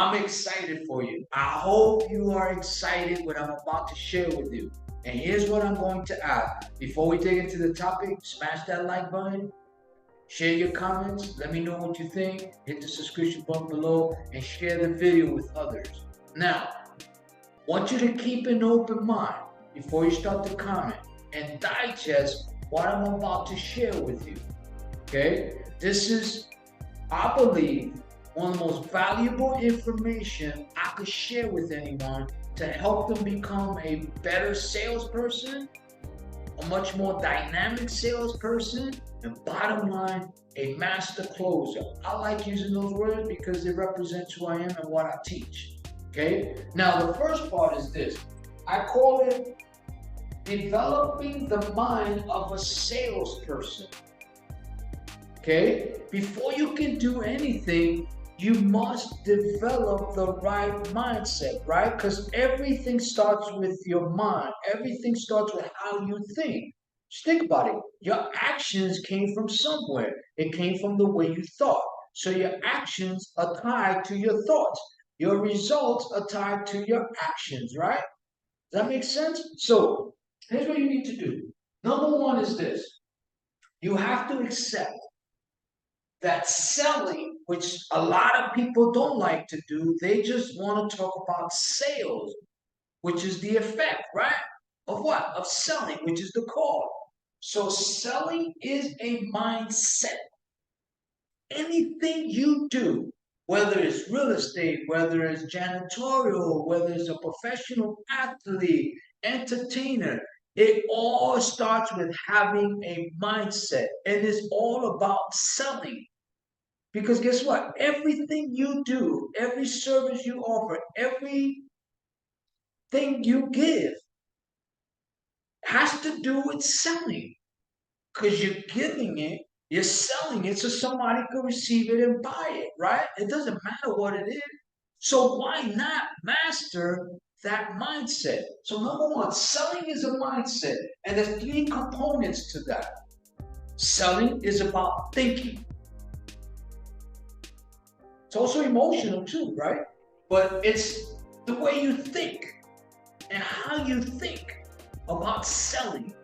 I'm excited for you. I hope you are excited what I'm about to share with you. And here's what I'm going to add. Before we dig into the topic, smash that like button, share your comments, let me know what you think, hit the subscription button below, and share the video with others. Now, I want you to keep an open mind before you start to comment and digest what I'm about to share with you. Okay? This is, I believe, one of the most valuable information I could share with anyone to help them become a better salesperson, a much more dynamic salesperson, and bottom line, a master closer. I like using those words because it represents who I am and what I teach. Okay? Now, the first part is this. I call it developing the mind of a salesperson. Okay? Before you can do anything, you must develop the right mindset, right? Because everything starts with your mind. Everything starts with how you think. Just think about it. Your actions came from somewhere. It came from the way you thought. So your actions are tied to your thoughts. Your results are tied to your actions, right? Does that make sense? So here's what you need to do. Number one is this. You have to accept that selling, which a lot of people don't like to do, they just want to talk about sales, which is the effect, right? Of what? Of selling, which is the cause. So selling is a mindset. Anything you do, whether it's real estate, whether it's janitorial, whether it's a professional athlete, entertainer, it all starts with having a mindset. And it's all about selling. Because guess what? Everything you do, every service you offer, everything you give has to do with selling. Because you're giving it, you're selling it so somebody can receive it and buy it, right? It doesn't matter what it is. So why not master that mindset? So number one, selling is a mindset. And there's three components to that. Selling is about thinking. It's also emotional too, right? But it's the way you think and how you think about selling.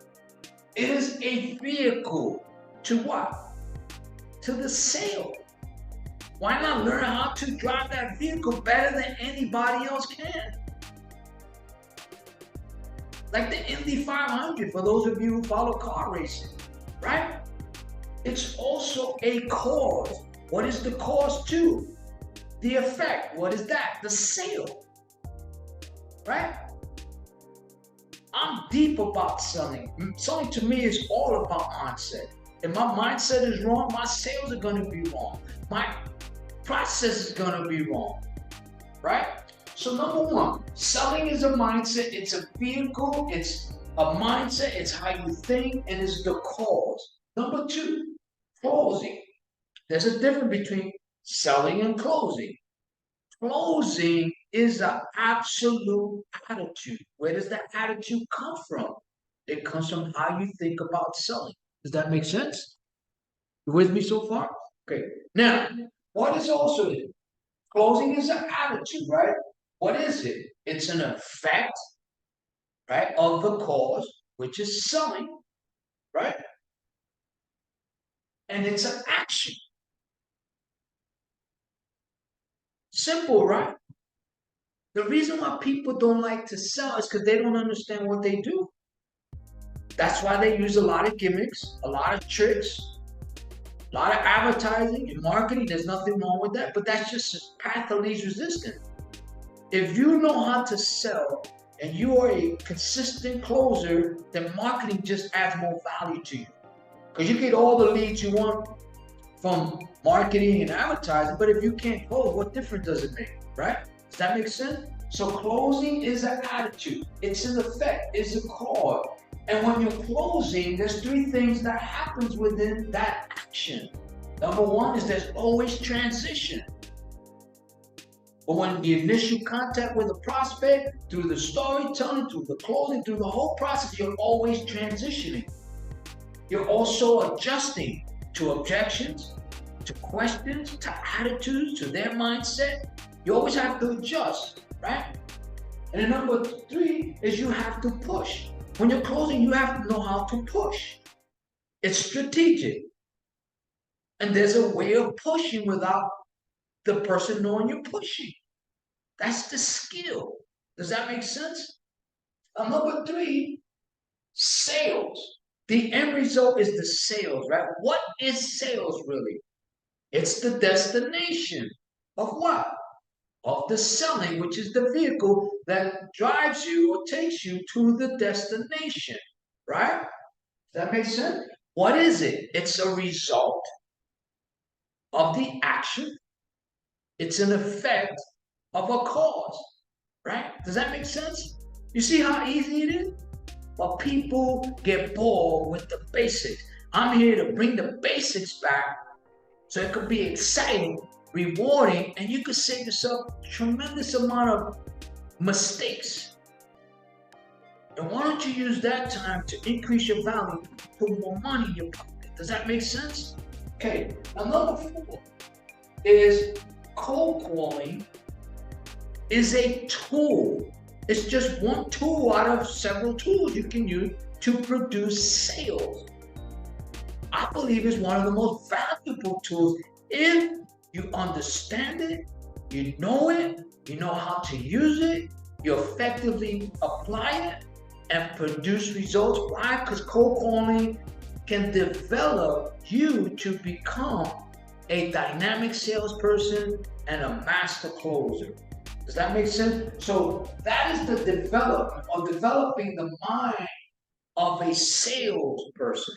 It is a vehicle to what? To the sale. Why not learn how to drive that vehicle better than anybody else can? Like the Indy 500, for those of you who follow car racing, right? It's also a cause. What is the cause to? The effect, what is that? The sale, right? I'm deep about selling. Selling to me is all about mindset. If my mindset is wrong, my sales are going to be wrong. My process is going to be wrong, right? So number one, selling is a mindset. It's a vehicle. It's a mindset. It's how you think, and it's the cause. Number two, closing. There's a difference between selling and closing. Closing is an absolute attitude. Where does that attitude come from? It comes from how you think about selling. Does that make sense? You with me so far? Okay. Now, what is also it? Closing is an attitude, right? What is it? It's an effect, right, of the cause, which is selling, right? And it's an action. Simple, right? The reason why people don't like to sell is because they don't understand what they do. That's why they use a lot of gimmicks, a lot of tricks, a lot of advertising and marketing. There's nothing wrong with that, but that's just a path of least resistance. If you know how to sell and you are a consistent closer, then marketing just adds more value to you. Because you get all the leads you want from marketing and advertising, but if you can't close, what difference does it make, right? Does that make sense? So closing is an attitude. It's an effect. It's a cause. And when you're closing, there's three things that happens within that action. Number one is there's always transition. But when the initial contact with a prospect, through the storytelling, through the closing, through the whole process, you're always transitioning. You're also adjusting to objections, to questions, to attitudes, to their mindset. You always have to adjust, right? And then number 3 is you have to push. When you're closing, you have to know how to push. It's strategic. And there's a way of pushing without the person knowing you're pushing. That's the skill. Does that make sense? Number 3, sales. The end result is the sales, right? What is sales really? It's the destination of what? Of the selling, which is the vehicle that drives you or takes you to the destination, right? Does that make sense? What is it? It's a result of the action. It's an effect of a cause, right? Does that make sense? You see how easy it is? But people get bored with the basics. I'm here to bring the basics back so it could be exciting, rewarding, and you could save yourself a tremendous amount of mistakes. And why don't you use that time to increase your value, put more money in your pocket? Does that make sense? Okay, now number 4 is cold calling is a tool. It's just one tool out of several tools you can use to produce sales. I believe it's one of the most valuable tools if you understand it, you know how to use it, you effectively apply it, and produce results. Why? Because cold calling can develop you to become a dynamic salesperson and a master closer. Does that make sense? So that is the development or developing the mind of a salesperson.